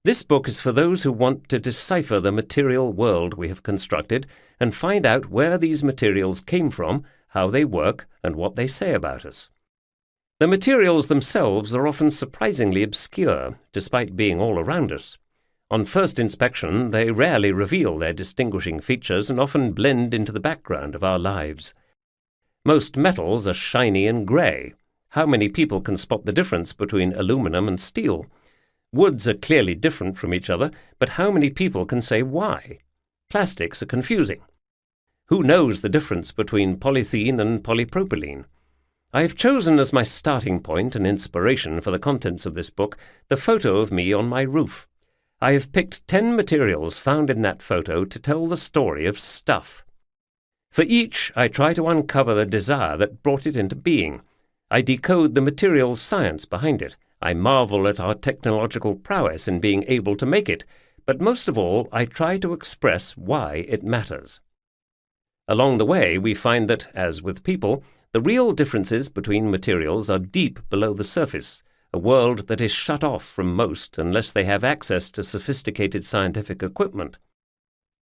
This book is for those who want to decipher the material world we have constructed and find out where these materials came from, how they work, and what they say about us. The materials themselves are often surprisingly obscure, despite being all around us. On first inspection, they rarely reveal their distinguishing features and often blend into the background of our lives. Most metals are shiny and grey. How many people can spot the difference between aluminum and steel? Woods are clearly different from each other, but how many people can say why? Plastics are confusing. Who knows the difference between polythene and polypropylene? I have chosen as my starting point and inspiration for the contents of this book the photo of me on my roof. I have picked 10 materials found in that photo to tell the story of stuff. For each, I try to uncover the desire that brought it into being. I decode the materials science behind it. I marvel at our technological prowess in being able to make it, but most of all, I try to express why it matters. Along the way, we find that, as with people, the real differences between materials are deep below the surface, a world that is shut off from most unless they have access to sophisticated scientific equipment.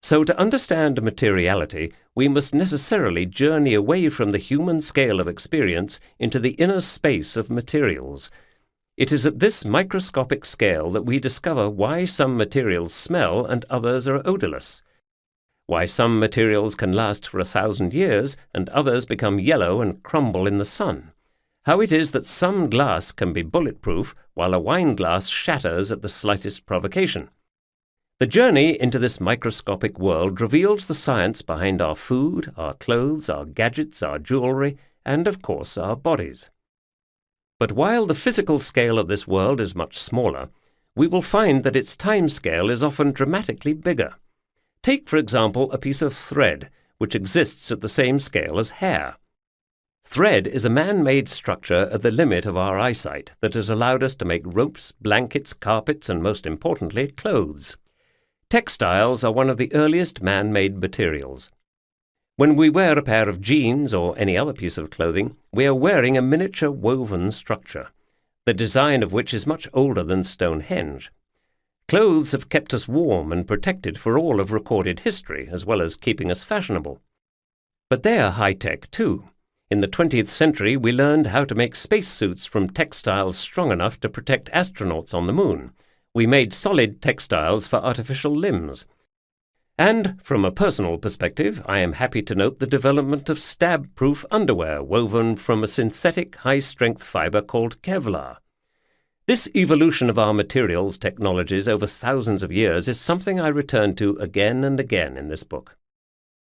So to understand materiality, we must necessarily journey away from the human scale of experience into the inner space of materials. It is at this microscopic scale that we discover why some materials smell and others are odorless, why some materials can last for 1,000 years and others become yellow and crumble in the sun, how it is that some glass can be bulletproof while a wine glass shatters at the slightest provocation. The journey into this microscopic world reveals the science behind our food, our clothes, our gadgets, our jewelry, and, of course, our bodies. But while the physical scale of this world is much smaller, we will find that its time scale is often dramatically bigger. Take, for example, a piece of thread, which exists at the same scale as hair. Thread is a man-made structure at the limit of our eyesight that has allowed us to make ropes, blankets, carpets, and most importantly, clothes. Textiles are one of the earliest man-made materials. When we wear a pair of jeans or any other piece of clothing, we are wearing a miniature woven structure, the design of which is much older than Stonehenge. Clothes have kept us warm and protected for all of recorded history, as well as keeping us fashionable. But they are high-tech too. In the 20th century, we learned how to make spacesuits from textiles strong enough to protect astronauts on the moon. We made solid textiles for artificial limbs. And, from a personal perspective, I am happy to note the development of stab-proof underwear woven from a synthetic high-strength fiber called Kevlar. This evolution of our materials technologies over thousands of years is something I return to again and again in this book.